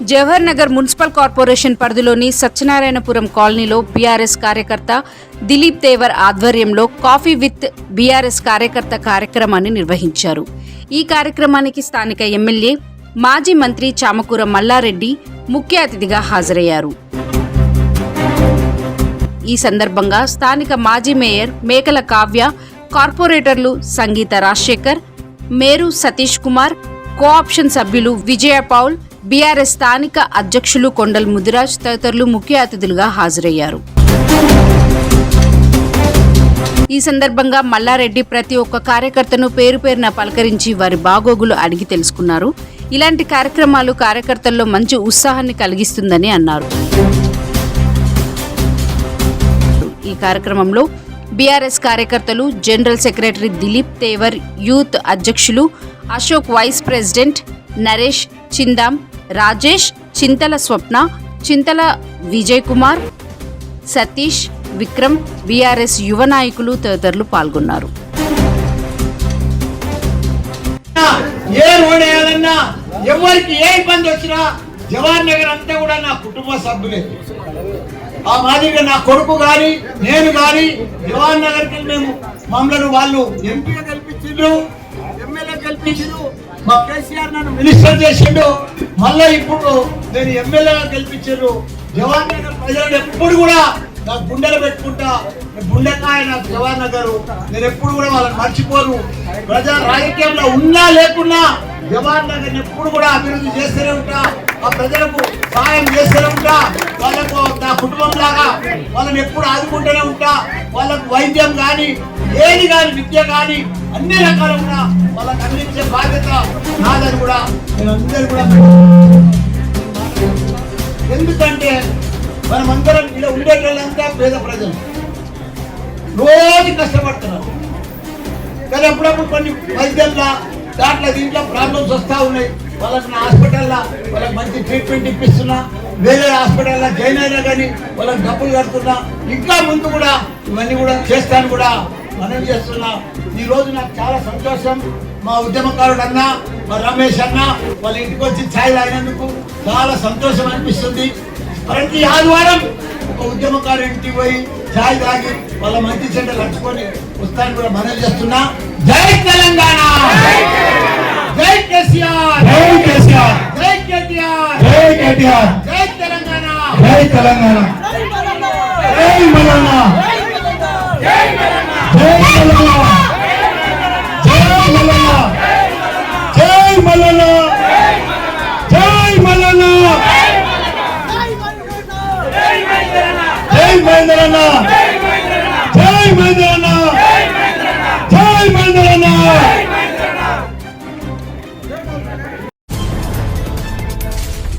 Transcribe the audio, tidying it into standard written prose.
Jawahar Nagar municipal corporation పరిధిలోని సత్యనారాయణపురం కాలనీలో BRS కార్యకర్త దిలీప్ తేవర్ ఆధ్వర్యంలో కాఫీ విత్ బీఆర్ఎస్ కార్యకర్త కార్యక్రమాన్ని నిర్వహించారు. ఈ కార్యక్రమానికి స్థానిక ఎమ్మెల్యే మాజీ మంత్రి చామకూర మల్లారెడ్డి ముఖ్య అతిథిగా హాజరయ్యారు. ఈ సందర్భంగా స్థానిక మాజీ మేయర్ మేకల కావ్య, కార్పొరేటర్లు సంగీత రాజశేఖర్, మేరు సతీష్ కుమార్, కోఆప్షన్ సభ్యులు విజయ పౌల్, బీఆర్ఎస్ స్థానిక అధ్యక్షులు కొండల్ ముదిరాజ్ తదితరులు ముఖ్య అతిథులుగా హాజరయ్యారు. ఈ సందర్భంగా మల్లారెడ్డి ప్రతి ఒక్క కార్యకర్తను పేరు పేరున పలకరించి వారి బాగోగులు అడిగి తెలుసుకున్నారు. ఇలాంటి కార్యక్రమాలు కార్యకర్తల్లో మంచి ఉత్సాహాన్ని కలిగిస్తుందని అన్నారు. ఈ కార్యక్రమంలో బీఆర్ఎస్ కార్యకర్తలు, general secretary Dilip Tevar, youth అధ్యక్షులు అశోక్, వైస్ ప్రెసిడెంట్ నరేష్, చిందాం రాజేష్, చింతల స్వప్న, చింతల విజయ్ కుమార్, సతీష్, విక్రమ్, బీఆర్ఎస్ యువ నాయకులు తదితరులు పాల్గొన్నారు. ఎవరికి ఏ ఇబ్బంది వచ్చినా జవహర్ నగర్ అంతా కూడా నా కుటుంబ సభ్యులే. ఆ మాదిరిగా నా కొడుకు గాని నేను గాని జవహర్ నగర్ కి మేము మమ్మల్ని వాళ్ళు ఎంపీగా గెలిపించిండ్రు, ఎమ్మెల్యే గెలిపించిండ్రు, మా కేసీఆర్ నన్ను మినిస్టర్ చేసిండు, మళ్ళీ ఇప్పుడు నేను ఎమ్మెల్యేగా గెలిపించారు. జవహర్ నగర్ ప్రజలను ఎప్పుడు కూడా నా గుండెలు పెట్టుకుంటా, గుండెకాయ నాకు జవహర్ నగర్. నేను ఎప్పుడు కూడా వాళ్ళని మర్చిపోను. ప్రజా రాజకీయంలో ఉన్నా లేకున్నా జవహర్ నగర్ ఎప్పుడు కూడా అభివృద్ధి చేస్తూనే ఉంటా, ఆ ప్రజలకు సహాయం చేస్తూనే ఉంటా, వాళ్ళకు నా కుటుంబం లాగా వాళ్ళని ఎప్పుడు ఆదుకుంటూనే ఉంటా. వాళ్ళకు వైద్యం కానీ ఏది కానీ విద్య కానీ అన్ని రకాలుగా వాళ్ళకి అందించే బాధ్యత నాదని కూడా నేను అందరూ కూడా. ఎందుకంటే మనమందరం ఇలా ఉండేటంతా పేద ప్రజలు రోజు కష్టపడుతున్నారు, కానీ అప్పుడప్పుడు కొన్ని వైద్యంలో దాంట్లో దీంట్లో ప్రాబ్లమ్స్ వస్తూ ఉన్నాయి. వాళ్ళకి నా హాస్పిటల్లో వాళ్ళకి మంచి ట్రీట్మెంట్ ఇప్పిస్తున్నా, వేరే హాస్పిటల్లో జాయిన్ అయినా కానీ వాళ్ళకి డబ్బులు కడుతున్నా, ఇంకా ముందు కూడా ఇవన్నీ కూడా చేస్తాను కూడా మనం చేస్తున్నా. ఈ రోజు నాకు చాలా సంతోషం. మా ఉద్యమకారుడు అన్న, మా రమేష్ అన్న వాళ్ళ ఇంటికి వచ్చి ఛాయ్ తాగినందుకు చాలా సంతోషం అనిపిస్తుంది. ప్రతి ఆదివారం ఒక ఉద్యమకారు ఇంటికి పోయి ఛాయ్ తాగి వాళ్ళ మంచి చెడ్డ నడుచుకొని వస్తాను కూడా మనం చేస్తున్నా. జై తెలంగాణ, జై కేసీఆర్, జై కేసీఆర్, జై కేటీఆర్, జై కేటీఆర్, జై తెలంగాణ, జై తెలంగాణ, జై మల్లన్న, జై మల్లన్న, జై మల్లన్న, జై మల్లన్న, జై మల్లన్న, జై మల్లన్న, జై మల్లన్న, జై మల్లన్న.